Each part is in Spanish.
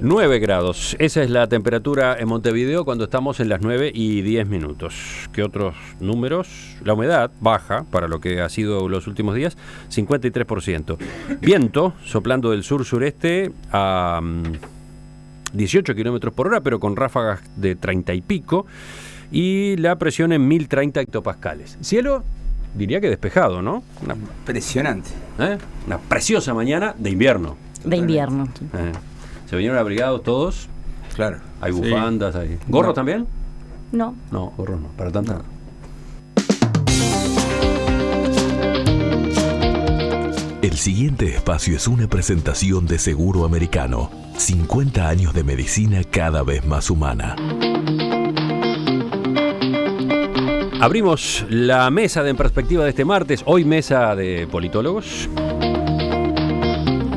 9 grados, esa es la temperatura en Montevideo cuando estamos en las 9:10. ¿Qué otros números? La humedad baja para lo que ha sido los últimos días, 53%. Viento soplando del sur-sureste a 18 kilómetros por hora, pero con ráfagas de 30 y pico. Y la presión en 1030 hectopascales. Cielo, diría que despejado, ¿no? Impresionante. Una preciosa mañana de invierno. De invierno. ¿Se vinieron abrigados todos? Claro. Hay bufandas, hay... ¿Gorros No. también? No. No, gorros no, para tanto. No. El siguiente espacio es una presentación de Seguro Americano. 50 años de medicina cada vez más humana. Abrimos la mesa de En Perspectiva de este martes, hoy mesa de politólogos.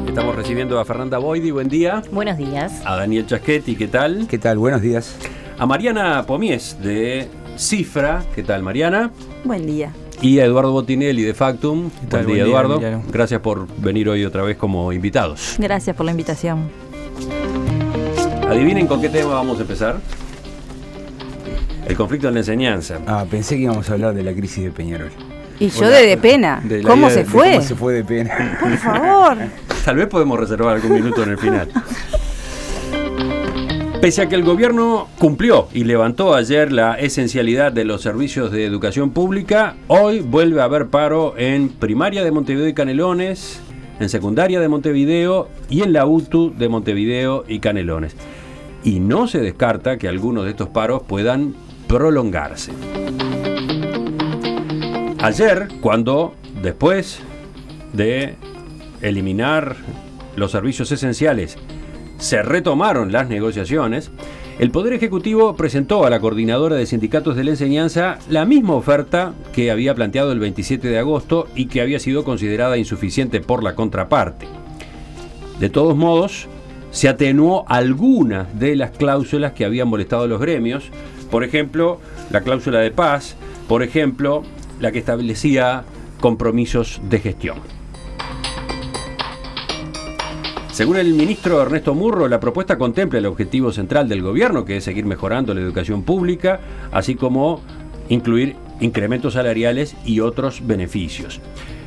Estamos recibiendo a Fernanda Boidi, buen día. Buenos días. A Daniel Chaschetti, ¿qué tal? ¿Qué tal? Buenos días. A Mariana Pomies de Cifra, ¿qué tal, Mariana? Buen día. Y a Eduardo Botinelli de Factum. ¿Qué tal? Buen día, Buen día, Eduardo. Emiliano. Gracias por venir hoy otra vez como invitados. Gracias por la invitación. Adivinen con qué tema vamos a empezar. El conflicto en la enseñanza. Pensé que íbamos a hablar de la crisis de Peñarol. Y yo de pena. De la ¿Cómo vida se de fue? ¿Cómo se fue de pena? Por favor. Tal vez podemos reservar algún minuto en el final. Pese a que el gobierno cumplió y levantó ayer la esencialidad de los servicios de educación pública, hoy vuelve a haber paro en primaria de Montevideo y Canelones, en secundaria de Montevideo y en la UTU de Montevideo y Canelones. Y no se descarta que algunos de estos paros puedan prolongarse. Ayer, cuando después de eliminar los servicios esenciales, se retomaron las negociaciones, el Poder Ejecutivo presentó a la Coordinadora de Sindicatos de la Enseñanza la misma oferta que había planteado el 27 de agosto y que había sido considerada insuficiente por la contraparte. De todos modos, se atenuó algunas de las cláusulas que habían molestado a los gremios, por ejemplo, la cláusula de paz, por ejemplo, la que establecía compromisos de gestión. Según el ministro Ernesto Murro, la propuesta contempla el objetivo central del gobierno, que es seguir mejorando la educación pública, así como incluir incrementos salariales y otros beneficios.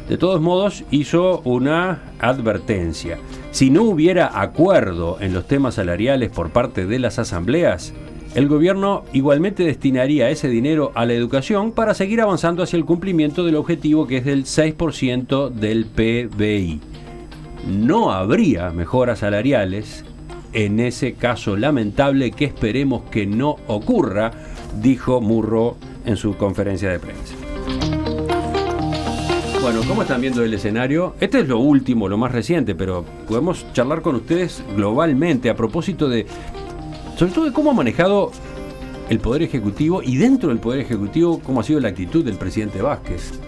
De todos modos, hizo una advertencia. Si no hubiera acuerdo en los temas salariales por parte de las asambleas, el gobierno igualmente destinaría ese dinero a la educación para seguir avanzando hacia el cumplimiento del objetivo, que es del 6% del PBI. No habría mejoras salariales en ese caso lamentable que esperemos que no ocurra, dijo Murro en su conferencia de prensa. Bueno, ¿cómo están viendo el escenario? Este es lo último, lo más reciente, pero podemos charlar con ustedes globalmente a propósito de, sobre todo, de cómo ha manejado el Poder Ejecutivo y dentro del Poder Ejecutivo, cómo ha sido la actitud del presidente Vázquez.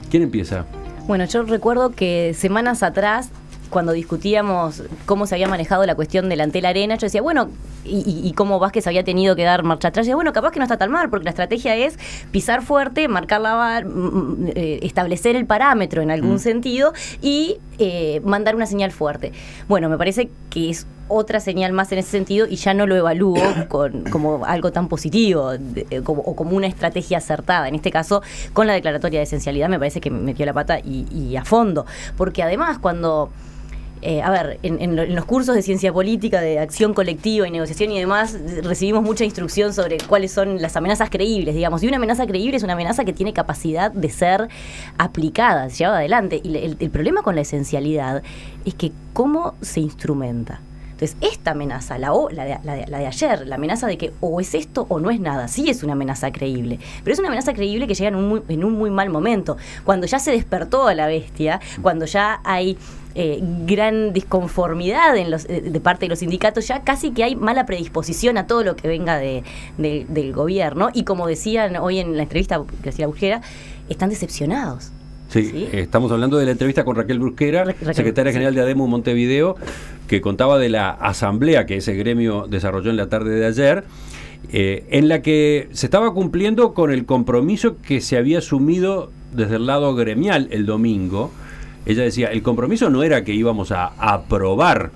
¿Quién empieza? Bueno, yo recuerdo que semanas atrás, cuando discutíamos cómo se había manejado la cuestión del Antel Arena, yo decía, bueno, y cómo Vázquez había tenido que dar marcha atrás. Yo decía, bueno, capaz que no está tan mal, porque la estrategia es pisar fuerte, marcar la vara, establecer el parámetro en algún sentido y mandar una señal fuerte. Bueno, me parece que es otra señal más en ese sentido y ya no lo evalúo como algo tan positivo o como una estrategia acertada. En este caso, con la declaratoria de esencialidad me parece que metió la pata y a fondo. Porque además, cuando... en los cursos de ciencia política, de acción colectiva y negociación y demás, recibimos mucha instrucción sobre cuáles son las amenazas creíbles, digamos. Y una amenaza creíble es una amenaza que tiene capacidad de ser aplicada, llevada adelante. Y el problema con la esencialidad es que cómo se instrumenta. Entonces, esta amenaza, la de ayer, la amenaza de que o es esto o no es nada, sí es una amenaza creíble, pero es una amenaza creíble que llega en un muy mal momento, cuando ya se despertó a la bestia, cuando ya hay gran disconformidad de parte de los sindicatos, ya casi que hay mala predisposición a todo lo que venga del gobierno, y como decían hoy en la entrevista que hacía la Brujera, están decepcionados. Sí, estamos hablando de la entrevista con Raquel Brusquera, secretaria general de ADEMU Montevideo, que contaba de la asamblea que ese gremio desarrolló en la tarde de ayer, en la que se estaba cumpliendo con el compromiso que se había asumido desde el lado gremial el domingo. Ella decía, el compromiso no era que íbamos a aprobar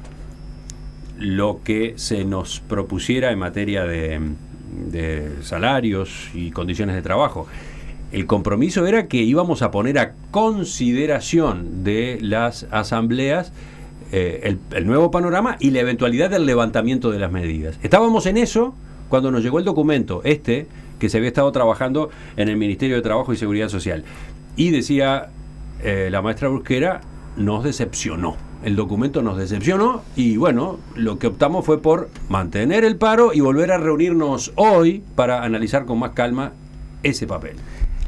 lo que se nos propusiera en materia de salarios y condiciones de trabajo. El compromiso era que íbamos a poner a consideración de las asambleas el nuevo panorama y la eventualidad del levantamiento de las medidas. Estábamos en eso cuando nos llegó el documento que se había estado trabajando en el Ministerio de Trabajo y Seguridad Social. Y decía la maestra Brusquera, nos decepcionó. El documento nos decepcionó y bueno, lo que optamos fue por mantener el paro y volver a reunirnos hoy para analizar con más calma ese papel.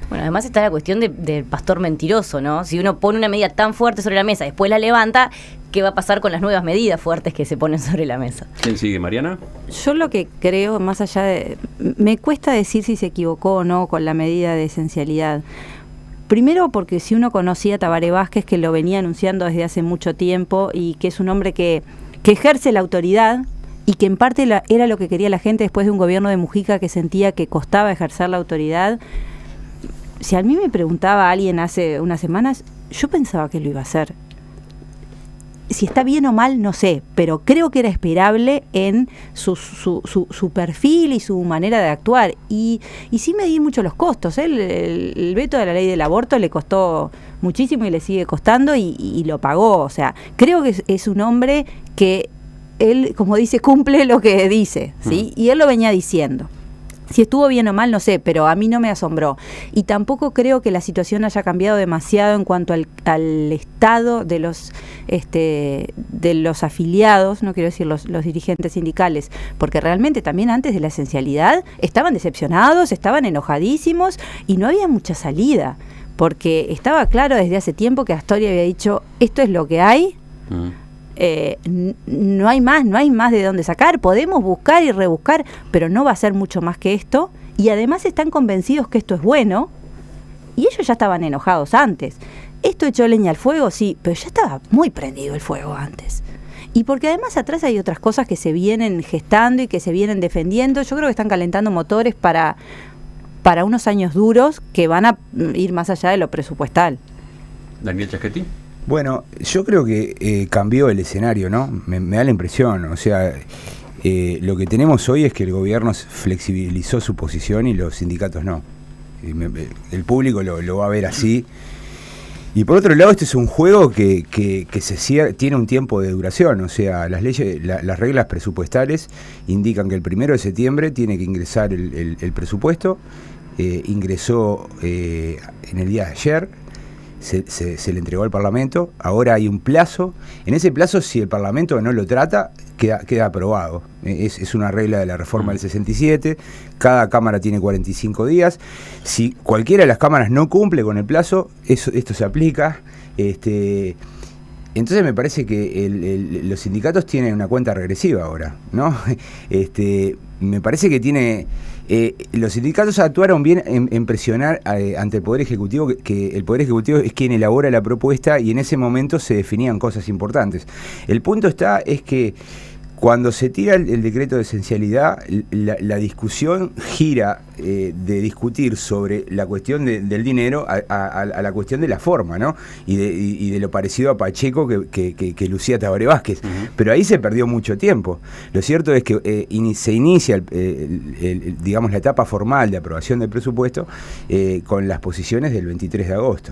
Bueno, además está la cuestión del pastor mentiroso, ¿no? Si uno pone una medida tan fuerte sobre la mesa, después la levanta, ¿qué va a pasar con las nuevas medidas fuertes que se ponen sobre la mesa? ¿Quién sigue, Mariana? Yo lo que creo, más allá de... Me cuesta decir si se equivocó o no con la medida de esencialidad. Primero porque si uno conocía a Tabaré Vázquez, que lo venía anunciando desde hace mucho tiempo y que es un hombre que ejerce la autoridad y que en parte era lo que quería la gente después de un gobierno de Mujica que sentía que costaba ejercer la autoridad. Si a mí me preguntaba alguien hace unas semanas, yo pensaba que lo iba a hacer. Si está bien o mal, no sé, pero creo que era esperable en su perfil y su manera de actuar. Y sí me di mucho los costos. El veto de la ley del aborto le costó muchísimo y le sigue costando y lo pagó. O sea, creo que es un hombre que él, como dice, cumple lo que dice, ¿sí? Y él lo venía diciendo. Si estuvo bien o mal, no sé, pero a mí no me asombró. Y tampoco creo que la situación haya cambiado demasiado en cuanto al estado de los afiliados, no quiero decir los dirigentes sindicales, porque realmente también antes de la esencialidad estaban decepcionados, estaban enojadísimos y no había mucha salida, porque estaba claro desde hace tiempo que Astoria había dicho, esto es lo que hay. No hay más de dónde sacar, podemos buscar y rebuscar, pero no va a ser mucho más que esto, y además están convencidos que esto es bueno, y ellos ya estaban enojados antes. Esto echó leña al fuego, sí, pero ya estaba muy prendido el fuego antes. Y porque además atrás hay otras cosas que se vienen gestando y que se vienen defendiendo. Yo creo que están calentando motores para unos años duros que van a ir más allá de lo presupuestal. Daniel Chaschetti. Bueno, yo creo que cambió el escenario, ¿no? Me da la impresión, o sea, lo que tenemos hoy es que el gobierno flexibilizó su posición y los sindicatos no. El público lo va a ver así. Y por otro lado, este es un juego que tiene un tiempo de duración, o sea, las leyes, las reglas presupuestales indican que el 1 de septiembre tiene que ingresar el presupuesto, ingresó en el día de ayer. Se le entregó al Parlamento, ahora hay un plazo, en ese plazo si el Parlamento no lo trata, queda aprobado. Es una regla de la reforma del 67, cada Cámara tiene 45 días, si cualquiera de las cámaras no cumple con el plazo, esto se aplica. Entonces me parece que los sindicatos tienen una cuenta regresiva ahora, ¿no? Me parece que los sindicatos actuaron bien en presionar ante el Poder Ejecutivo, que el Poder Ejecutivo es quien elabora la propuesta y en ese momento se definían cosas importantes. El punto es que cuando se tira el decreto de esencialidad, la discusión gira de discutir sobre la cuestión del dinero a la cuestión de la forma, ¿no? Y de lo parecido a Pacheco que lucía Tabaré Vázquez. Pero ahí se perdió mucho tiempo. Lo cierto es que se inicia digamos, la etapa formal de aprobación del presupuesto con las posiciones del 23 de agosto.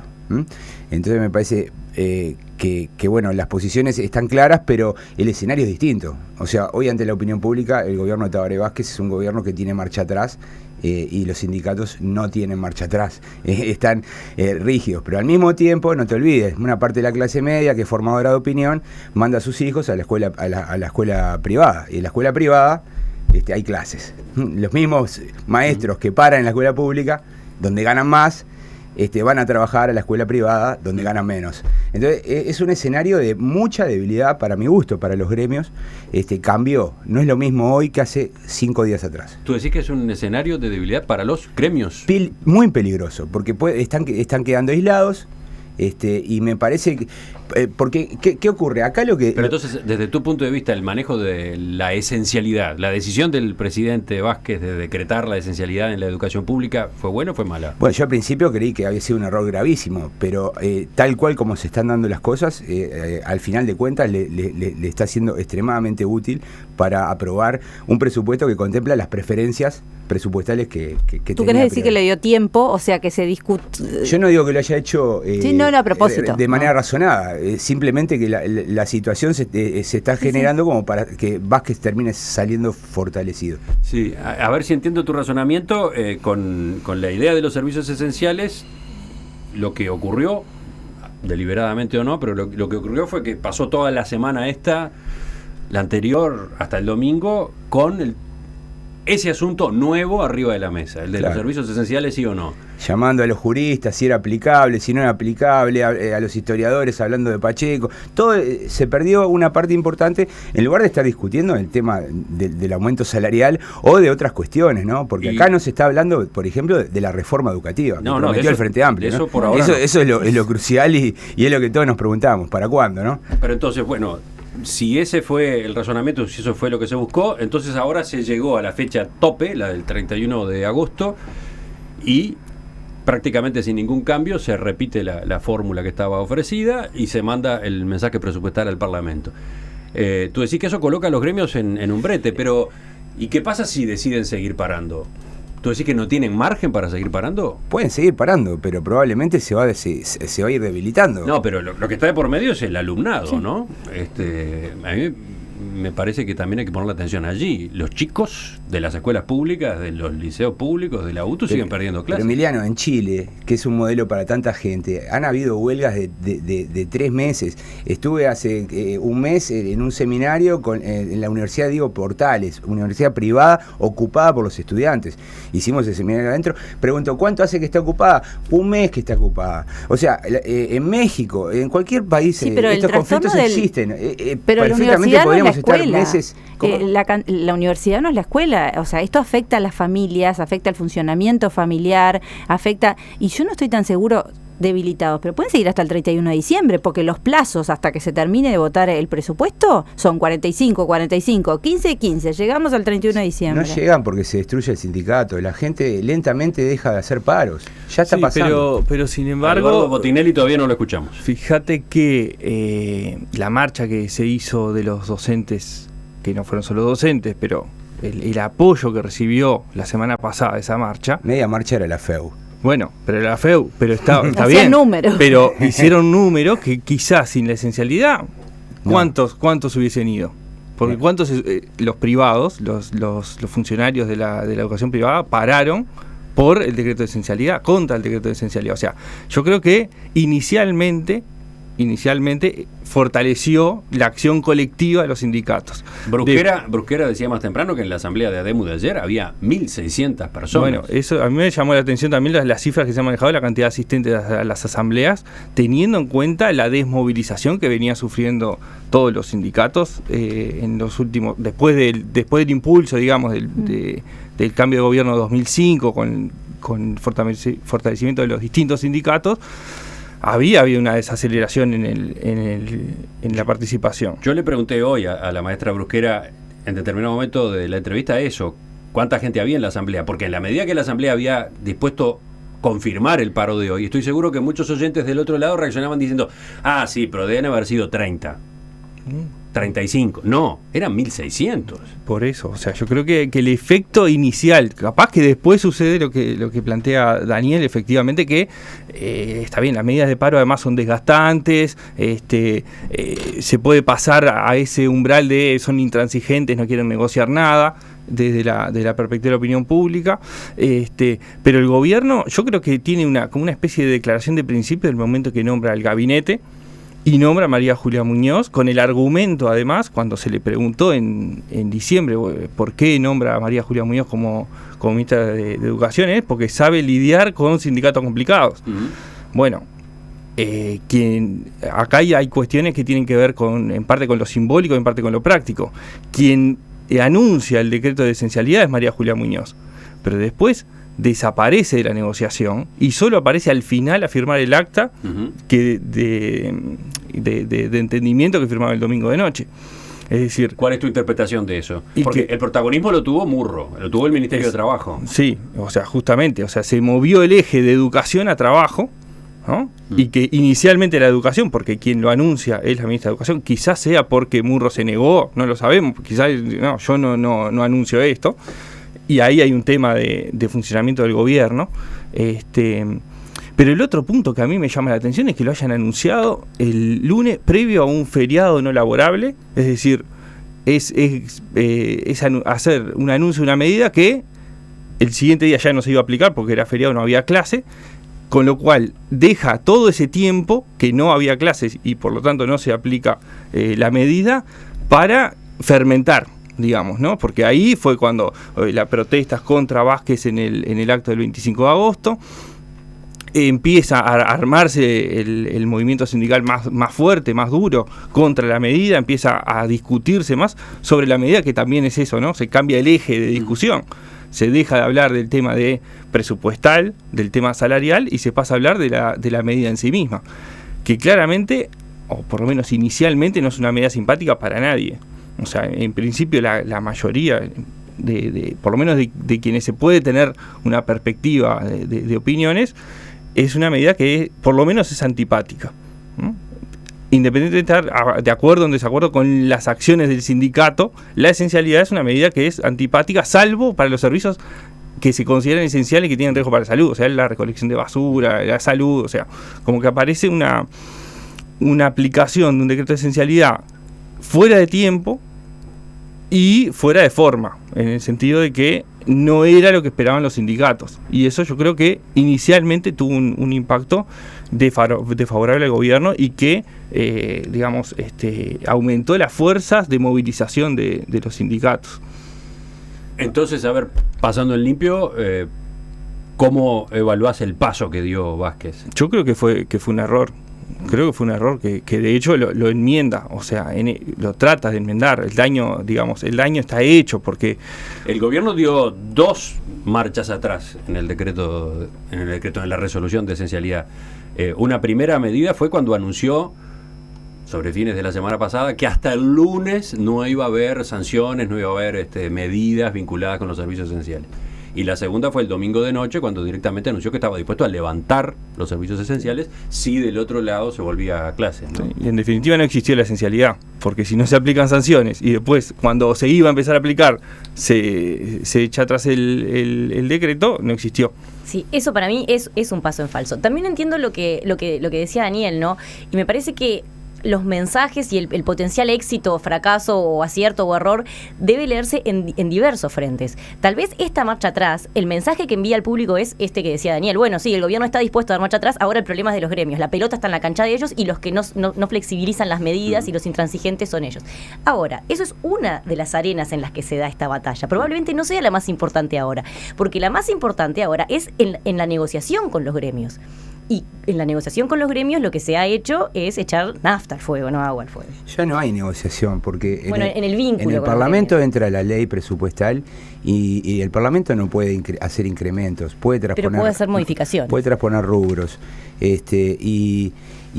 Entonces me parece que bueno, las posiciones están claras, pero el escenario es distinto. O sea, hoy ante la opinión pública, el gobierno de Tabaré Vázquez es un gobierno que tiene marcha atrás y los sindicatos no tienen marcha atrás, están rígidos. Pero al mismo tiempo, no te olvides, una parte de la clase media que es formadora de opinión manda a sus hijos a la escuela privada. Y en la escuela privada hay clases. Los mismos maestros que paran en la escuela pública, donde ganan más, van a trabajar a la escuela privada donde ganan menos. Entonces es un escenario de mucha debilidad para mi gusto, para los gremios. Cambió, no es lo mismo hoy que hace 5 días atrás. ¿Tú decís que es un escenario de debilidad para los gremios? Muy peligroso, porque están quedando aislados. Y me parece Porque, ¿qué ocurre? Acá lo que... Pero entonces, desde tu punto de vista, el manejo de la esencialidad, la decisión del presidente Vázquez de decretar la esencialidad en la educación pública, ¿fue buena o fue mala? Bueno, yo al principio creí que había sido un error gravísimo, pero tal cual como se están dando las cosas, al final de cuentas le está siendo extremadamente útil para aprobar un presupuesto que contempla las preferencias presupuestales que ¿Tú querés decir que le dio tiempo? O sea, que se discute... Yo no digo que lo haya hecho sí, no, a propósito. De manera razonada, simplemente que la situación se está generando como para que Vázquez termine saliendo fortalecido. Sí, a ver si entiendo tu razonamiento, con la idea de los servicios esenciales, lo que ocurrió, deliberadamente o no, pero lo que ocurrió fue que pasó toda la semana la anterior, hasta el domingo, con ese asunto nuevo arriba de la mesa, el de los servicios esenciales, sí o no. Llamando a los juristas si era aplicable, si no era aplicable, a los historiadores hablando de Pacheco. Todo se perdió una parte importante en lugar de estar discutiendo el tema del aumento salarial o de otras cuestiones, ¿no? Porque acá no se está hablando, por ejemplo, de la reforma educativa que prometió el Frente Amplio, ¿no? Eso por ahora eso es lo crucial y es lo que todos nos preguntamos, ¿para cuándo, no? Pero entonces, bueno, si ese fue el razonamiento, si eso fue lo que se buscó, entonces ahora se llegó a la fecha tope, la del 31 de agosto, y prácticamente sin ningún cambio se repite la fórmula que estaba ofrecida y se manda el mensaje presupuestario al Parlamento. Tú decís que eso coloca a los gremios en un brete, pero ¿y qué pasa si deciden seguir parando? ¿Tú decís que no tienen margen para seguir parando? Pueden seguir parando, pero probablemente se va a ir debilitando. No, pero lo que está de por medio es el alumnado, sí, ¿no? A mí me parece que también hay que ponerle atención allí. Los chicos de las escuelas públicas, de los liceos públicos, de la UTU, siguen perdiendo clases. Pero Emiliano, en Chile, que es un modelo para tanta gente, han habido huelgas de 3 meses. Estuve hace un mes en un seminario en la Universidad Diego Portales, universidad privada ocupada por los estudiantes. Hicimos el seminario adentro. Pregunto, ¿cuánto hace que está ocupada? Un mes que está ocupada. O sea, en México, en cualquier país, sí, pero estos conflictos existen. Pero perfectamente podríamos estar meses... La universidad no es la escuela, o sea, esto afecta a las familias, afecta al funcionamiento familiar, y yo no estoy tan seguro, debilitados, pero pueden seguir hasta el 31 de diciembre, porque los plazos hasta que se termine de votar el presupuesto son 45, 15, llegamos al 31 de diciembre. No llegan porque se destruye el sindicato, la gente lentamente deja de hacer paros, ya está pasando. Pero sin embargo... Eduardo Botinelli todavía no lo escuchamos. Fíjate que la marcha que se hizo de los docentes, que no fueron solo docentes, pero el apoyo que recibió la semana pasada esa marcha... Media marcha era la FEU. Bueno, pero la FEU, pero está bien. Números. Pero hicieron números que quizás sin la esencialidad, ¿cuántos hubiesen ido? Porque cuántos los privados, los funcionarios de la educación privada pararon por el decreto de esencialidad, contra el decreto de esencialidad. O sea, yo creo que inicialmente fortaleció la acción colectiva de los sindicatos. Brusquera decía más temprano que en la asamblea de ADEMU de ayer había 1.600 personas. Bueno, eso a mí me llamó la atención también las cifras que se han manejado, la cantidad de asistentes a las asambleas, teniendo en cuenta la desmovilización que venía sufriendo todos los sindicatos en los últimos, después del impulso, digamos, del cambio de gobierno de 2005 con fortalecimiento de los distintos sindicatos. Había una desaceleración en la participación. Yo le pregunté hoy a la maestra Brusquera, en determinado momento de la entrevista, ¿cuánta gente había en la asamblea? Porque en la medida que la asamblea había dispuesto confirmar el paro de hoy, estoy seguro que muchos oyentes del otro lado reaccionaban diciendo, sí, pero deben haber sido 30. 35, no, eran 1.600. Por eso, o sea, yo creo que el efecto inicial, capaz que después sucede lo que plantea Daniel, efectivamente, que está bien, las medidas de paro además son desgastantes, se puede pasar a ese umbral de son intransigentes, no quieren negociar nada, desde la perspectiva de la opinión pública, pero el gobierno, yo creo que tiene como una especie de declaración de principio del momento que nombra el gabinete, y nombra a María Julia Muñoz, con el argumento, además, cuando se le preguntó en diciembre por qué nombra a María Julia Muñoz como ministra de Educación, porque sabe lidiar con sindicatos complicados. Uh-huh. Bueno, acá hay cuestiones que tienen que ver en parte con lo simbólico y en parte con lo práctico. Quien anuncia el decreto de esencialidad es María Julia Muñoz, pero después desaparece de la negociación y solo aparece al final a firmar el acta, uh-huh, de entendimiento que firmaba el domingo de noche. Es decir, ¿cuál es tu interpretación de eso? Y Porque que el protagonismo lo tuvo Murro, lo tuvo el Ministerio de Trabajo. Sí, o sea, justamente, o sea, se movió el eje de educación a trabajo, ¿no? Y que inicialmente la educación, porque quien lo anuncia es la ministra de Educación, quizás sea porque Murro se negó, no lo sabemos, quizás no, yo no anuncio esto, y ahí hay un tema de funcionamiento del gobierno. Pero el otro punto que a mí me llama la atención es que lo hayan anunciado el lunes previo a un feriado no laborable, es decir, es hacer un anuncio de una medida que el siguiente día ya no se iba a aplicar porque era feriado, no había clase, con lo cual deja todo ese tiempo que no había clases y por lo tanto no se aplica la medida para fermentar, digamos, ¿no? Porque ahí fue cuando las protestas contra Vázquez en el acto del 25 de agosto, empieza a armarse el movimiento sindical más fuerte, más duro contra la medida, empieza a discutirse más sobre la medida, que también es eso, ¿no? Se cambia el eje de discusión. Se deja de hablar del tema de presupuestal, del tema salarial, y se pasa a hablar de la medida en sí misma, que claramente, o por lo menos inicialmente, no es una medida simpática para nadie. O sea, en principio la mayoría, por lo menos de quienes se puede tener una perspectiva de opiniones, es una medida que por lo menos es antipática, ¿no? Independientemente de estar de acuerdo o en desacuerdo con las acciones del sindicato, la esencialidad es una medida que es antipática, salvo para los servicios que se consideran esenciales y que tienen riesgo para la salud, o sea, la recolección de basura, la salud, o sea, como que aparece una aplicación de un decreto de esencialidad fuera de tiempo y fuera de forma, en el sentido de que no era lo que esperaban los sindicatos, y eso yo creo que inicialmente tuvo un impacto desfavorable al gobierno y que aumentó las fuerzas de movilización de los sindicatos. Entonces, a ver, pasando en limpio, ¿cómo evaluás el paso que dio Vázquez? Yo creo que fue un error. Creo que fue un error que de hecho lo enmienda, o sea, lo trata de enmendar. El daño está hecho porque el gobierno dio 2 marchas atrás en el decreto, en la resolución de esencialidad. Una primera medida fue cuando anunció, sobre fines de la semana pasada, que hasta el lunes no iba a haber sanciones, no iba a haber medidas vinculadas con los servicios esenciales. Y la segunda fue el domingo de noche, cuando directamente anunció que estaba dispuesto a levantar los servicios esenciales si del otro lado se volvía a clase, ¿no? Sí, y en definitiva no existió la esencialidad, porque si no se aplican sanciones y después cuando se iba a empezar a aplicar se echa atrás el decreto, no existió. Sí, eso para mí es un paso en falso. También entiendo lo que decía Daniel, ¿no? Y me parece que los mensajes y el potencial éxito, fracaso o acierto o error debe leerse en diversos frentes. Tal vez esta marcha atrás, el mensaje que envía al público es este que decía Daniel. Bueno, sí, el gobierno está dispuesto a dar marcha atrás, ahora el problema es de los gremios. La pelota está en la cancha de ellos y los que no flexibilizan las medidas y los intransigentes son ellos. Ahora, eso es una de las arenas en las que se da esta batalla. Probablemente no sea la más importante ahora, porque la más importante ahora es en la negociación con los gremios. Y en la negociación con los gremios lo que se ha hecho es echar nafta al fuego, no agua al fuego. Ya no hay negociación, porque en el vínculo en el Parlamento entra la ley presupuestal y el Parlamento no puede hacer incrementos, pero puede hacer modificaciones. Puede transponer rubros. Y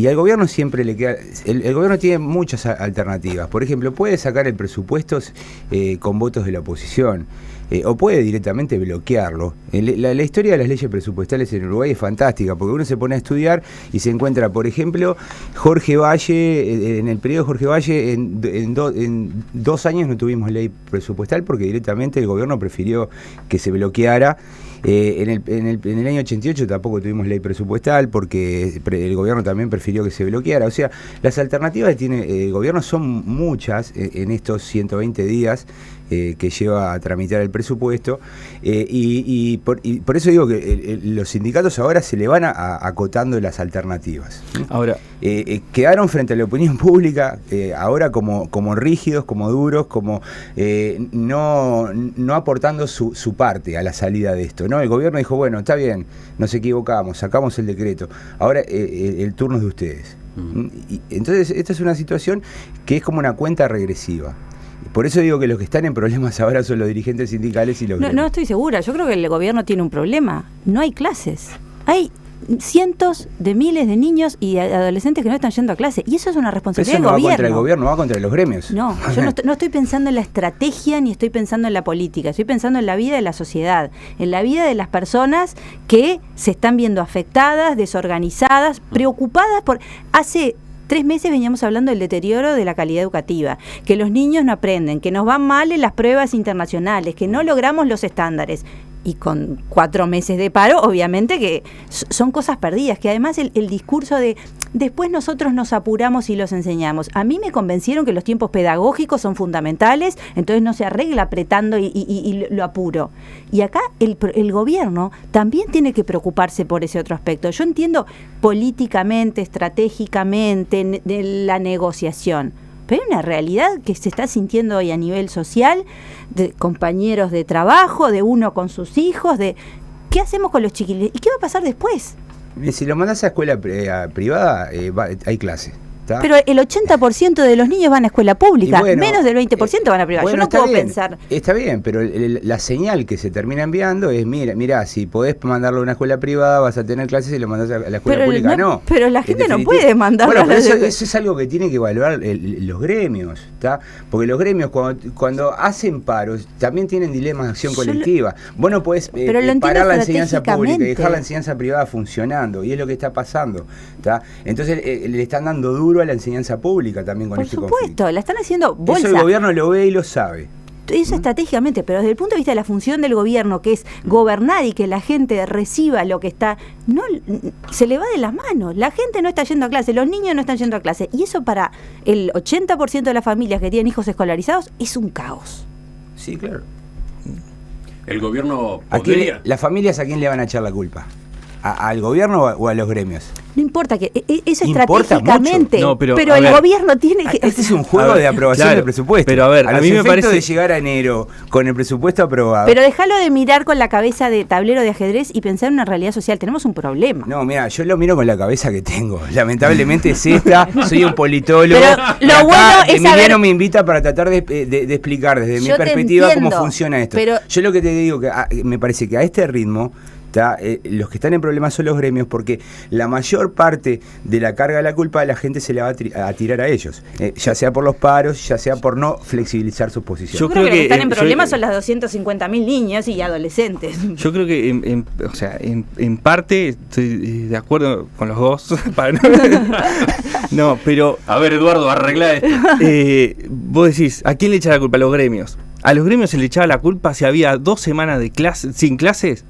al gobierno siempre le queda... El gobierno tiene muchas alternativas. Por ejemplo, puede sacar el presupuesto con votos de la oposición. O puede directamente bloquearlo. La historia de las leyes presupuestales en Uruguay es fantástica, porque uno se pone a estudiar y se encuentra, por ejemplo, Jorge Valle, en el periodo de Jorge Valle, en 2 años no tuvimos ley presupuestal porque directamente el gobierno prefirió que se bloqueara. En el año 88 tampoco tuvimos ley presupuestal porque el gobierno también prefirió que se bloqueara. O sea, las alternativas que tiene el gobierno son muchas en estos 120 días que lleva a tramitar el presupuesto, y por eso digo que los sindicatos ahora se le van acotando las alternativas. Ahora quedaron frente a la opinión pública ahora como rígidos, como duros, como no aportando su parte a la salida de esto, ¿no? El gobierno dijo, bueno, está bien, nos equivocamos, sacamos el decreto, ahora el turno es de ustedes. Y entonces esta es una situación que es como una cuenta regresiva. Por eso digo que los que están en problemas ahora son los dirigentes sindicales y los gremios. No estoy segura, yo creo que el gobierno tiene un problema. No hay clases. Hay cientos de miles de niños y adolescentes que no están yendo a clase. Y eso es una responsabilidad Eso no del va contra el gobierno. gobierno, va contra los gremios. No, yo no estoy pensando en la estrategia ni estoy pensando en la política, estoy pensando en la vida de la sociedad, en la vida de las personas que se están viendo afectadas, desorganizadas, preocupadas por... Hace 3 meses veníamos hablando del deterioro de la calidad educativa, que los niños no aprenden, que nos van mal en las pruebas internacionales, que no logramos los estándares. Y con 4 meses de paro, obviamente que son cosas perdidas, que además el discurso de después nosotros nos apuramos y los enseñamos. A mí me convencieron que los tiempos pedagógicos son fundamentales, entonces no se arregla apretando y lo apuro. Y acá el gobierno también tiene que preocuparse por ese otro aspecto. Yo entiendo políticamente, estratégicamente, de la negociación, pero hay una realidad que se está sintiendo hoy a nivel social, de compañeros de trabajo, de uno con sus hijos, de ¿qué hacemos con los chiquilines? ¿Y qué va a pasar después? Si lo mandas a escuela privada, hay clase. ¿Está? Pero el 80% de los niños van a escuela pública, Bueno, menos del 20% van a privada. Bueno, yo no puedo bien, pensar... Está bien, pero la señal que se termina enviando es, mira, si podés mandarlo a una escuela privada vas a tener clases, y lo mandás a la escuela pública, no. Pero la gente no puede mandarlo bueno, a la... pero eso es algo que tienen que evaluar los gremios, ¿está? Porque los gremios cuando hacen paros también tienen dilemas de acción colectiva. Vos no podés parar la enseñanza pública y dejar la enseñanza privada funcionando, y es lo que está pasando, ¿está? Entonces le están dando duro a la enseñanza pública también con Por este supuesto, conflicto. la están haciendo bolsa. Eso el gobierno lo ve y lo sabe. Eso estratégicamente, pero desde el punto de vista de la función del gobierno, que es gobernar y que la gente reciba lo que está, no se le va de las manos. La gente no está yendo a clase, los niños no están yendo a clase, y eso para el 80% de las familias que tienen hijos escolarizados es un caos. Sí, claro. El gobierno podría... ¿Las familias a quién le van a echar la culpa? ¿Al gobierno o a los gremios? No importa, que eso Importa estratégicamente, no, pero el ver, gobierno tiene que... Este es un juego de aprobación claro, del presupuesto. pero a ver, a mí me parece de llegar a enero con el presupuesto aprobado. Pero déjalo de mirar con la cabeza de tablero de ajedrez y pensar en una realidad social. Tenemos un problema. No, mira, yo lo miro con la cabeza que tengo. Lamentablemente es esta, soy un politólogo. Pero lo bueno es Emiliano saber... me invita para tratar de explicar desde mi Yo te perspectiva entiendo, cómo funciona esto. pero... Yo lo que te digo, que me parece que a este ritmo... los que están en problemas son los gremios, porque la mayor parte de la carga de la culpa la gente se la va a tirar a ellos, ya sea por los paros, ya sea por no flexibilizar sus posiciones. Yo creo que los que están en problemas son las 250.000 niños y adolescentes. Yo creo que en parte estoy de acuerdo con los dos. No, pero... A ver, Eduardo, arregla esto. Vos decís, ¿a quién le echa la culpa? A los gremios. A los gremios se le echaba la culpa si había 2 semanas de sin clases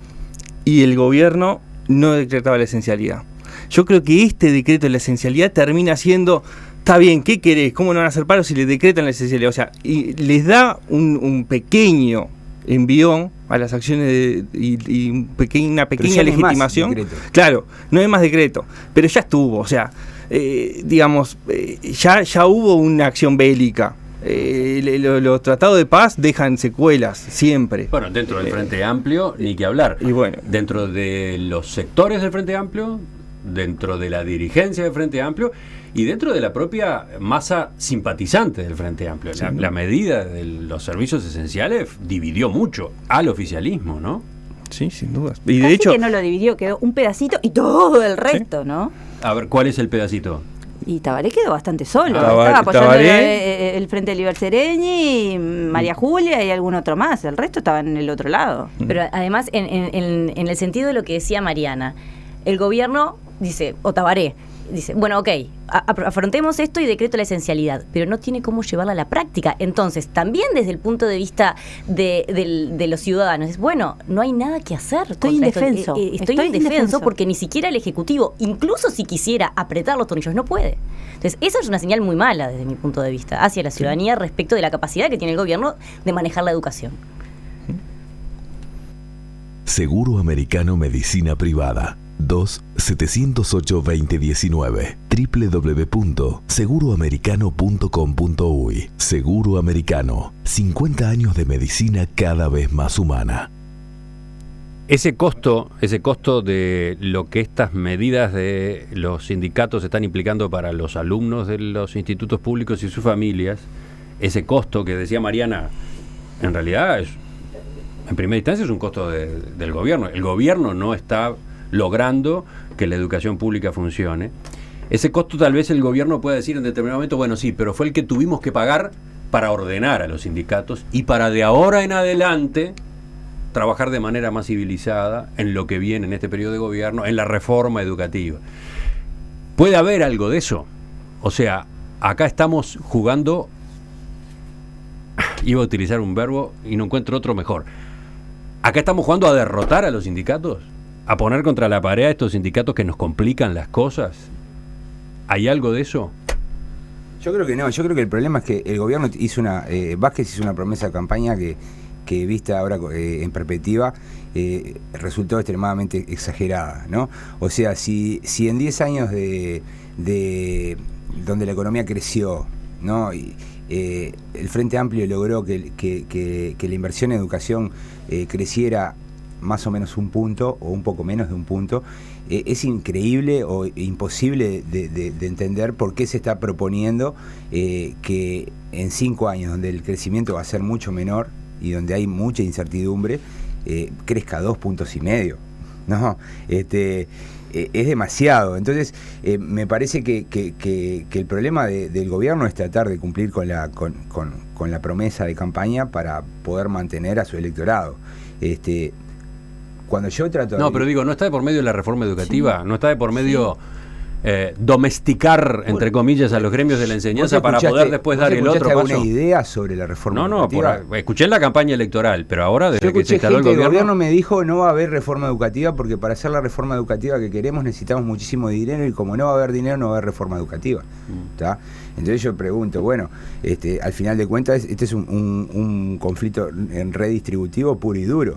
y el gobierno no decretaba la esencialidad. Yo creo que este decreto de la esencialidad termina siendo, está bien, ¿qué querés? ¿Cómo no van a hacer paros si les decretan la esencialidad? O sea, y les da un pequeño envión a las acciones y una pequeña legitimación. Claro, no hay más decreto, pero ya estuvo, o sea, ya hubo una acción bélica. Los tratados de paz dejan secuelas siempre. Bueno, dentro del Frente Amplio ni que hablar. Y bueno, dentro de los sectores del Frente Amplio, dentro de la dirigencia del Frente Amplio y dentro de la propia masa simpatizante del Frente Amplio. Sí. La medida de los servicios esenciales dividió mucho al oficialismo, ¿no? Sí, sin dudas. Y de Casi hecho, que no lo dividió, quedó un pedacito y todo el resto, ¿sí? ¿No? A ver, ¿cuál es el pedacito? Y Tabaré quedó bastante solo. Tabaré, estaba apoyando Tabaré. el Frente Liber Sereñi, María Julia y algún otro más. El resto estaba en el otro lado. Pero además, en el sentido de lo que decía Mariana, el gobierno dice, o Tabaré, dice, bueno, ok, afrontemos esto y decreto la esencialidad, pero no tiene cómo llevarla a la práctica. Entonces, también desde el punto de vista de los ciudadanos, es bueno, no hay nada que hacer. Estoy indefenso. Estoy indefenso porque ni siquiera el Ejecutivo, incluso si quisiera apretar los tornillos, no puede. Entonces, esa es una señal muy mala desde mi punto de vista hacia la ciudadanía respecto de la capacidad que tiene el gobierno de manejar la educación. Seguro Americano Medicina Privada 2-708-2019 www.seguroamericano.com.uy. Seguro Americano, 50 años de medicina cada vez más humana. Ese costo de lo que estas medidas de los sindicatos están implicando para los alumnos de los institutos públicos y sus familias, ese costo que decía Mariana, en realidad en primera instancia es un costo del gobierno. El gobierno no está logrando que la educación pública funcione. Ese costo tal vez el gobierno pueda decir en determinado momento, bueno, sí, pero fue el que tuvimos que pagar para ordenar a los sindicatos y para de ahora en adelante trabajar de manera más civilizada en lo que viene en este periodo de gobierno, en la reforma educativa. ¿Puede haber algo de eso? O sea, acá estamos jugando, iba a utilizar un verbo y no encuentro otro mejor. Acá estamos jugando a derrotar a los sindicatos, a poner contra la pared a estos sindicatos que nos complican las cosas. ¿Hay algo de eso? Yo creo que no, yo creo que el problema es que el gobierno hizo Vázquez hizo una promesa de campaña que vista ahora en perspectiva, resultó extremadamente exagerada, ¿no? O sea, si en 10 años de donde la economía creció, ¿no? El Frente Amplio logró que la inversión en educación creciera más o menos un punto o un poco menos de un punto, es increíble o imposible de entender por qué se está proponiendo que en 5 años, donde el crecimiento va a ser mucho menor y donde hay mucha incertidumbre, crezca 2,5 puntos. No, es demasiado. Entonces, me parece que el problema del gobierno es tratar de cumplir con la promesa de campaña para poder mantener a su electorado. Cuando yo trato No, pero digo, ¿no está de por medio de la reforma educativa? ¿No está de por medio domesticar, entre comillas, a los gremios de la enseñanza para poder después dar el otro paso? ¿Alguna idea sobre la reforma educativa? Escuché en la campaña electoral, pero ahora desde que se instaló el gobierno me dijo no va a haber reforma educativa porque para hacer la reforma educativa que queremos necesitamos muchísimo dinero y como no va a haber dinero no va a haber reforma educativa. ¿Tá? Entonces yo pregunto, bueno, al final de cuentas este es un conflicto en redistributivo puro y duro.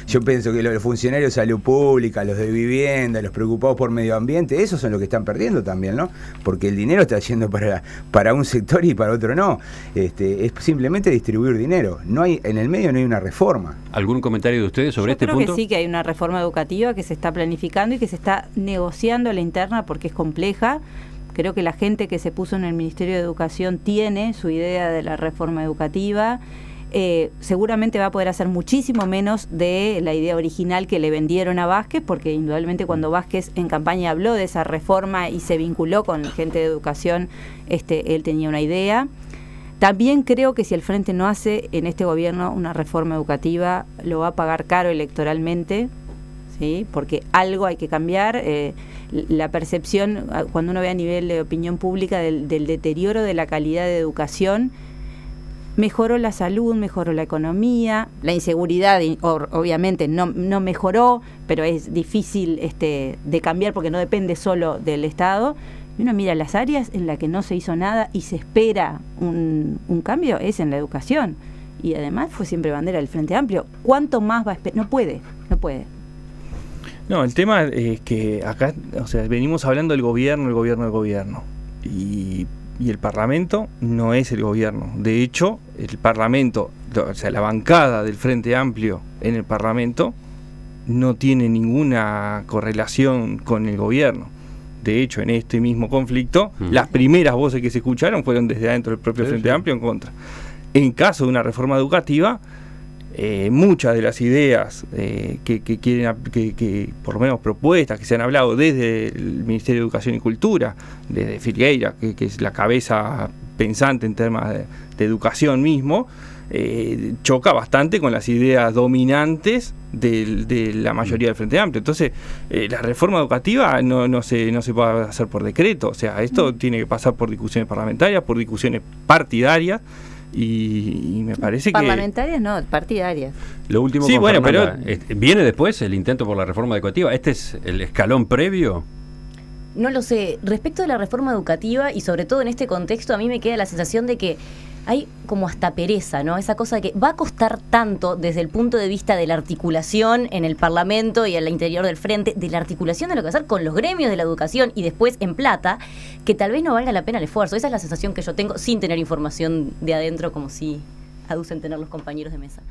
Yo pienso que los funcionarios de salud pública, los de vivienda, los preocupados por medio ambiente, esos son los que están perdiendo también, ¿no? Porque el dinero está yendo para un sector y para otro no. Es simplemente distribuir dinero. No hay, en el medio no hay una reforma. ¿Algún comentario de ustedes sobre este punto? Yo creo que sí, que hay una reforma educativa que se está planificando y que se está negociando a la interna porque es compleja. Creo que la gente que se puso en el Ministerio de Educación tiene su idea de la reforma educativa. Seguramente va a poder hacer muchísimo menos de la idea original que le vendieron a Vázquez, porque indudablemente cuando Vázquez en campaña habló de esa reforma y se vinculó con gente de educación, él tenía una idea. También creo que si el Frente no hace en este gobierno una reforma educativa, lo va a pagar caro electoralmente, ¿sí? Porque algo hay que cambiar. La percepción, cuando uno ve a nivel de opinión pública del deterioro de la calidad de educación, mejoró la salud, mejoró la economía, la inseguridad obviamente no mejoró, pero es difícil de cambiar porque no depende solo del Estado. Y uno mira las áreas en las que no se hizo nada y se espera un cambio, es en la educación. Y además fue siempre bandera del Frente Amplio. ¿Cuánto más va a esperar? No puede. No, el tema es que acá, o sea, venimos hablando del gobierno. Y el Parlamento no es el gobierno. De hecho, el Parlamento, o sea, la bancada del Frente Amplio en el Parlamento no tiene ninguna correlación con el gobierno. De hecho, en este mismo conflicto, las primeras voces que se escucharon fueron desde adentro del propio Frente Amplio en contra. En caso de una reforma educativa, muchas de las ideas que quieren, que por lo menos propuestas que se han hablado desde el Ministerio de Educación y Cultura, desde Filgueira, que es la cabeza pensante en temas de educación mismo, choca bastante con las ideas dominantes de la mayoría del Frente Amplio. Entonces, la reforma educativa no se puede hacer por decreto. O sea, esto tiene que pasar por discusiones parlamentarias, por discusiones partidarias. Y me parece parlamentarias no, partidarias. Lo último, sí, bueno, Fernanda, ¿viene después el intento por la reforma educativa? ¿Este es el escalón previo? No lo sé. Respecto de la reforma educativa y sobre todo en este contexto, a mí me queda la sensación de que hay como hasta pereza, ¿no? Esa cosa de que va a costar tanto desde el punto de vista de la articulación en el Parlamento y al interior del Frente, de la articulación de lo que va a hacer con los gremios de la educación y después en plata, que tal vez no valga la pena el esfuerzo. Esa es la sensación que yo tengo sin tener información de adentro como si aducen tener los compañeros de mesa.